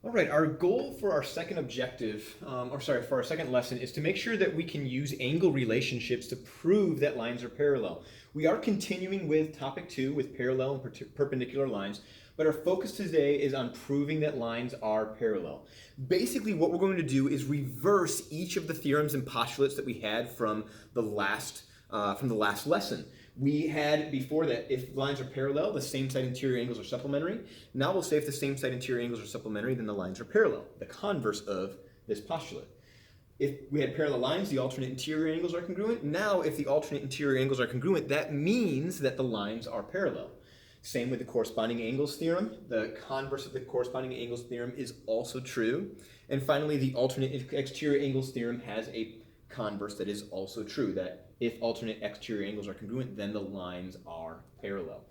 All right, our goal for our second objective, for our second lesson is to make sure that we can use angle relationships to prove that lines are parallel. We are continuing with topic 2 with parallel and perpendicular lines, but our focus today is on proving that lines are parallel. Basically, what we're going to do is reverse each of the theorems and postulates that we had from the last lesson. We had before that if lines are parallel, the same side interior angles are supplementary. Now we'll say if the same side interior angles are supplementary, then the lines are parallel, the converse of this postulate. If we had parallel lines, the alternate interior angles are congruent. Now, if the alternate interior angles are congruent, that means that the lines are parallel. Same with the corresponding angles theorem. The converse of the corresponding angles theorem is also true. And finally, the alternate exterior angles theorem has a converse that is also true, that if alternate exterior angles are congruent, then the lines are parallel.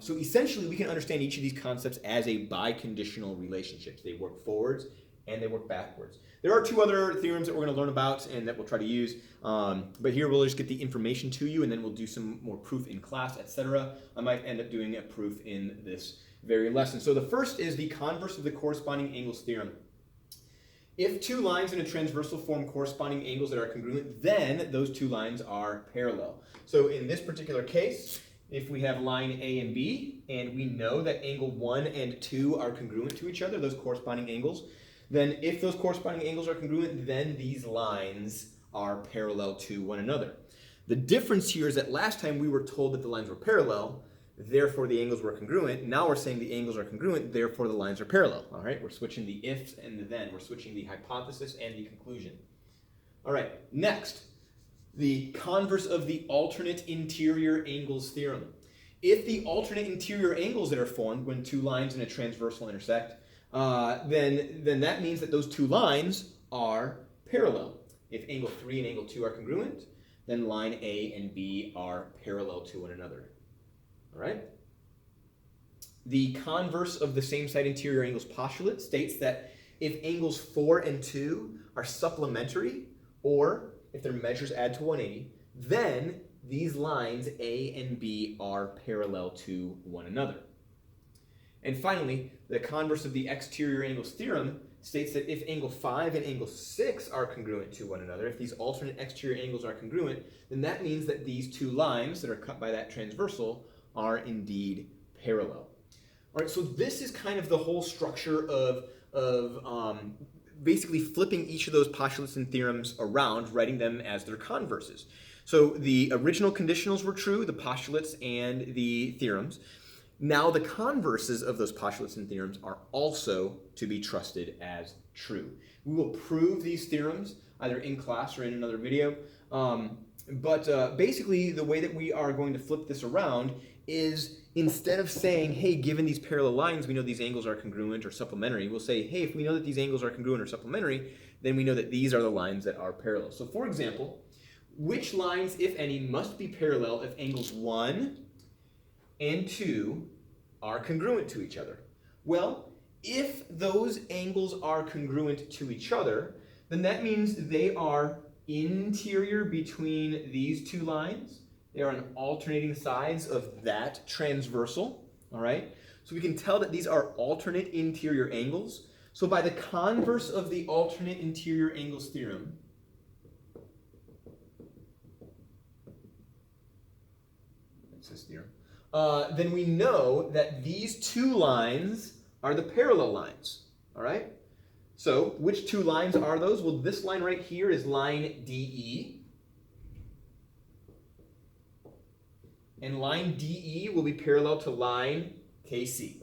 So essentially, we can understand each of these concepts as a biconditional relationships. They work forwards and they work backwards. There are two other theorems that we're going to learn about and that we'll try to use, but here we'll just get the information to you and then we'll do some more proof in class, etc. I might end up doing a proof in this very lesson. So the first is the converse of the corresponding angles theorem. If two lines in a transversal form corresponding angles that are congruent, then those two lines are parallel. So in this particular case, if we have line A and B, and we know that angle 1 and 2 are congruent to each other, those corresponding angles, then if those corresponding angles are congruent, then these lines are parallel to one another. The difference here is that last time we were told that the lines were parallel, therefore the angles were congruent. Now we're saying the angles are congruent, therefore the lines are parallel. All right, we're switching the ifs and the then. We're switching the hypothesis and the conclusion. All right, next, the converse of the alternate interior angles theorem. If the alternate interior angles that are formed when two lines in a transversal intersect, then that means that those two lines are parallel. If angle 3 and angle 2 are congruent, then line A and B are parallel to one another. All right. The converse of the same side interior angles postulate states that if angles 4 and 2 are supplementary, or if their measures add to 180, then these lines A and B are parallel to one another. And finally, the converse of the exterior angles theorem states that if angle 5 and angle 6 are congruent to one another, if these alternate exterior angles are congruent, then that means that these two lines that are cut by that transversal are indeed parallel. All right, so this is kind of the whole structure of basically flipping each of those postulates and theorems around, writing them as their converses. So the original conditionals were true, the postulates and the theorems. Now the converses of those postulates and theorems are also to be trusted as true. We will prove these theorems either in class or in another video. But basically the way that we are going to flip this around is instead of saying, hey, given these parallel lines, we know these angles are congruent or supplementary, we'll say, hey, if we know that these angles are congruent or supplementary, then we know that these are the lines that are parallel. So for example, which lines, if any, must be parallel if angles 1 and 2 are congruent to each other? Well, if those angles are congruent to each other, then that means they are interior between these two lines. They are on alternating sides of that transversal, all right? So we can tell that these are alternate interior angles. So by the converse of the alternate interior angles theorem, that's this theorem, then we know that these two lines are the parallel lines, all right? So which two lines are those? Well, this line right here is line DE. And line DE will be parallel to line KC.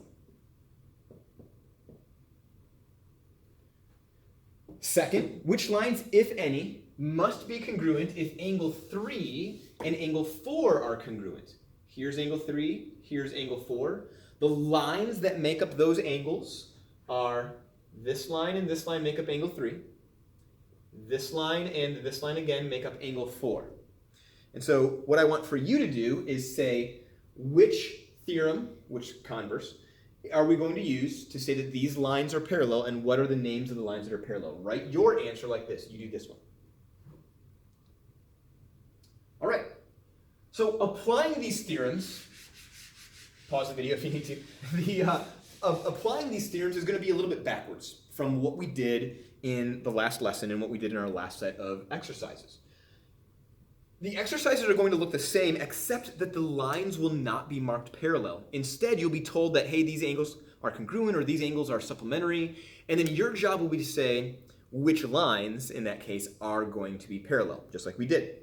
Second, which lines, if any, must be congruent if angle 3 and angle 4 are congruent? Here's angle 3, here's angle 4. The lines that make up those angles are this line and this line make up angle 3. This line and this line again make up angle 4. And so what I want for you to do is say which theorem, which converse, are we going to use to say that these lines are parallel, and what are the names of the lines that are parallel? Write your answer like this. You do this one. All right. So applying these theorems, pause the video if you need to, of applying these theorems is going to be a little bit backwards from what we did in the last lesson and what we did in our last set of exercises. The exercises are going to look the same, except that the lines will not be marked parallel. Instead, you'll be told that, hey, these angles are congruent or these angles are supplementary, and then your job will be to say which lines, in that case, are going to be parallel, just like we did.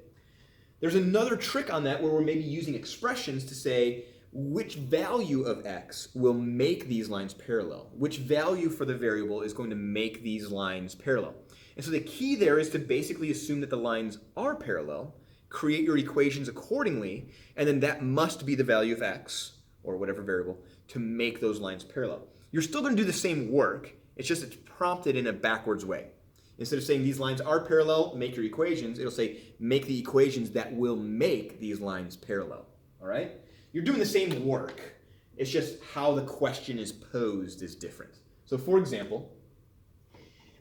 There's another trick on that where we're maybe using expressions to say which value of x will make these lines parallel, which value for the variable is going to make these lines parallel. And so the key there is to basically assume that the lines are parallel, create your equations accordingly, and then that must be the value of x, or whatever variable, to make those lines parallel. You're still going to do the same work, it's just it's prompted in a backwards way. Instead of saying these lines are parallel, make your equations, it'll say make the equations that will make these lines parallel. All right? You're doing the same work. It's just how the question is posed is different. So for example,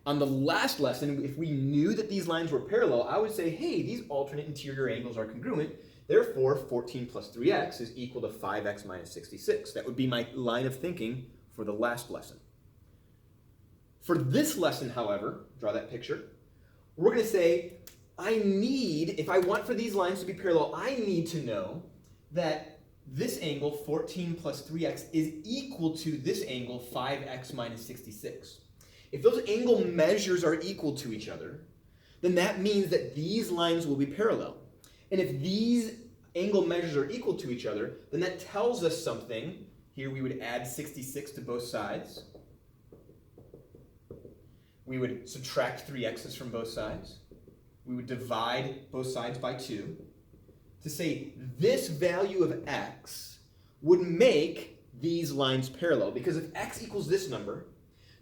on the last lesson, if we knew that these lines were parallel, I would say, hey, these alternate interior angles are congruent. Therefore, 14 plus 3x is equal to 5x minus 66. That would be my line of thinking for the last lesson. For this lesson, however, draw that picture, we're going to say, if I want for these lines to be parallel, I need to know that this angle, 14 plus 3x, is equal to this angle, 5x minus 66. If those angle measures are equal to each other, then that means that these lines will be parallel. And if these angle measures are equal to each other, then that tells us something. Here we would add 66 to both sides. We would subtract 3x's from both sides. We would divide both sides by 2 to say this value of x would make these lines parallel. Because if x equals this number,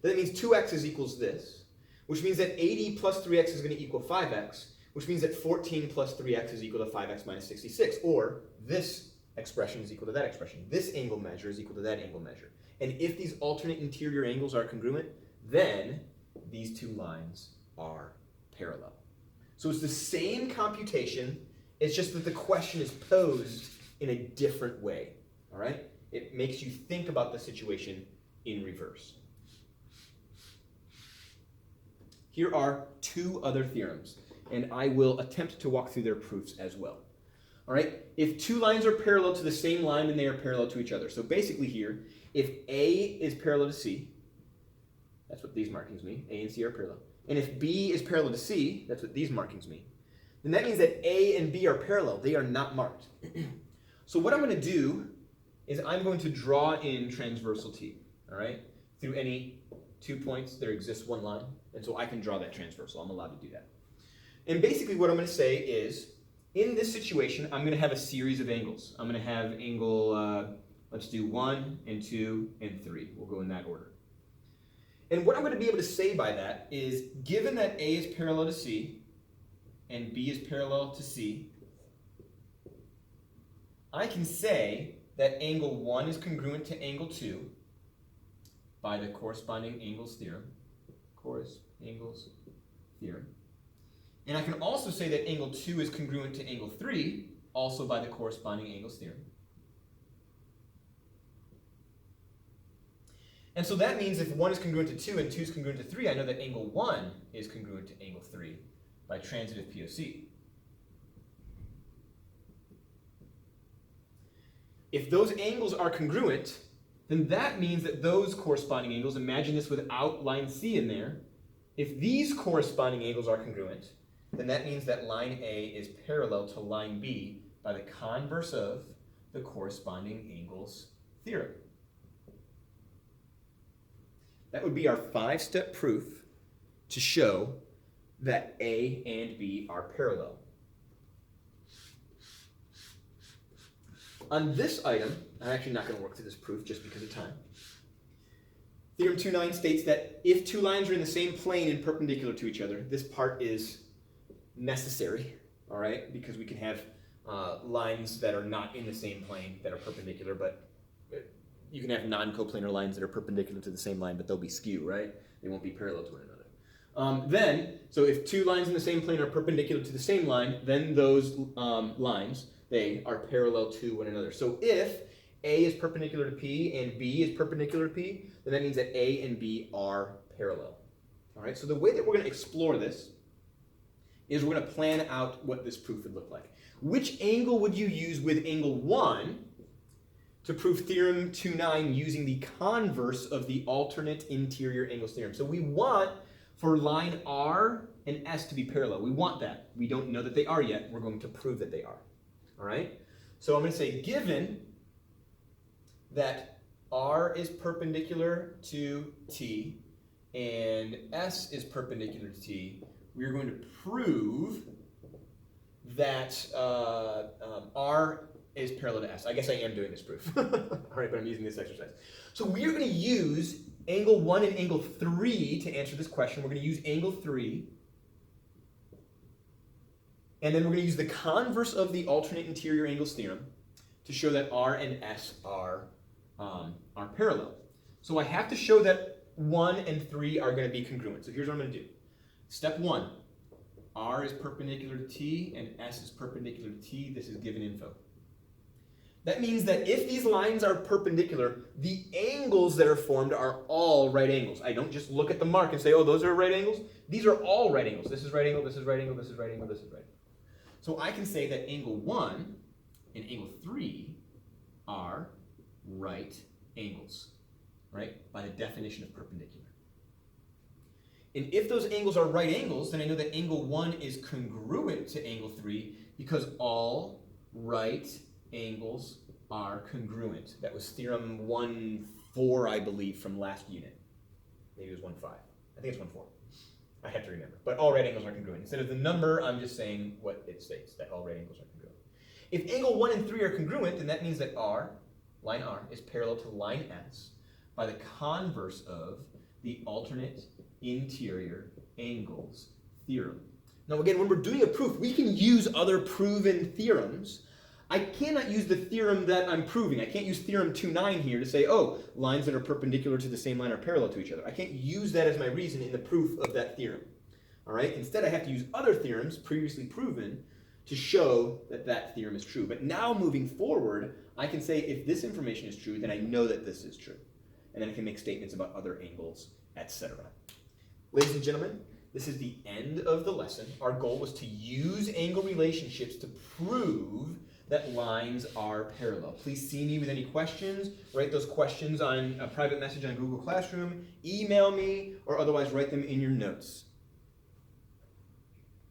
then it means 2x equals this, which means that 80 plus 3x is going to equal 5x, which means that 14 plus 3x is equal to 5x minus 66, or this expression is equal to that expression. This angle measure is equal to that angle measure. And if these alternate interior angles are congruent, then these two lines are parallel. So it's the same computation, it's just that the question is posed in a different way, all right? It makes you think about the situation in reverse. Here are two other theorems, and I will attempt to walk through their proofs as well. All right, if two lines are parallel to the same line, then they are parallel to each other. So basically here, if A is parallel to C, that's what these markings mean, A and C are parallel. And if B is parallel to C, that's what these markings mean. Then that means that A and B are parallel. They are not marked. So what I'm going to do is I'm going to draw in transversal T, all right? Through any 2 points, there exists one line, and so I can draw that transversal. I'm allowed to do that. And basically what I'm going to say is, in this situation, I'm going to have a series of angles. I'm going to have angle, let's do 1 and 2 and 3. We'll go in that order. And what I'm going to be able to say by that is, given that A is parallel to C and B is parallel to C, I can say that angle 1 is congruent to angle 2 by the corresponding angles theorem. And I can also say that angle 2 is congruent to angle 3, also by the corresponding angles theorem. And so that means if 1 is congruent to 2 and 2 is congruent to 3, I know that angle 1 is congruent to angle 3 by transitive POC. If those angles are congruent, then that means that those corresponding angles, imagine this without line C in there, if these corresponding angles are congruent, then that means that line A is parallel to line B by the converse of the corresponding angles theorem. That would be our 5-step proof to show that A and B are parallel. On this item, I'm actually not going to work through this proof just because of time. Theorem 2.9 states that if two lines are in the same plane and perpendicular to each other, this part is necessary, all right, because we can have lines that are not in the same plane that are perpendicular, but you can have non-coplanar lines that are perpendicular to the same line, but they'll be skew, right? They won't be parallel to one another. So if two lines in the same plane are perpendicular to the same line, then those lines, they are parallel to one another. So if A is perpendicular to P and B is perpendicular to P, then that means that A and B are parallel. All right, so the way that we're going to explore this is we're going to plan out what this proof would look like. Which angle would you use with angle 1 to prove theorem 2.9 using the converse of the alternate interior angles theorem? So we want for line R and S to be parallel. We want that. We don't know that they are yet. We're going to prove that they are. All right? So I'm going to say, given that R is perpendicular to T and S is perpendicular to T, we are going to prove that R is parallel to S. I guess I am doing this proof. All right, but I'm using this exercise. So we are going to use angle 1 and angle 3 to answer this question. We're going to use angle 3. And then we're going to use the converse of the alternate interior angles theorem to show that R and S are parallel. So I have to show that 1 and 3 are going to be congruent. So here's what I'm going to do. Step 1, R is perpendicular to T and S is perpendicular to T. This is given info. That means that if these lines are perpendicular, the angles that are formed are all right angles. I don't just look at the mark and say, oh, those are right angles. These are all right angles. This is right angle, this is right angle, this is right angle, this is right angle. So I can say that angle 1 and angle 3 are right angles, right? By the definition of perpendicular. And if those angles are right angles, then I know that angle 1 is congruent to angle 3 because all right angles are congruent. That was theorem 1.4, I believe, from last unit. Maybe it was 1.5. I think it's 1.4. I have to remember. But all right angles are congruent. Instead of the number, I'm just saying what it states, that all right angles are congruent. If angle 1 and 3 are congruent, then that means that line R, is parallel to line S by the converse of the alternate interior angles theorem. Now again, when we're doing a proof, we can use other proven theorems. I cannot use the theorem that I'm proving. I can't use theorem 2.9 here to say, oh, lines that are perpendicular to the same line are parallel to each other. I can't use that as my reason in the proof of that theorem. All right? Instead, I have to use other theorems previously proven to show that that theorem is true. But now moving forward, I can say if this information is true, then I know that this is true. And then I can make statements about other angles, etc. Ladies and gentlemen, this is the end of the lesson. Our goal was to use angle relationships to prove that lines are parallel. Please see me with any questions. Write those questions on a private message on Google Classroom, email me, or otherwise write them in your notes.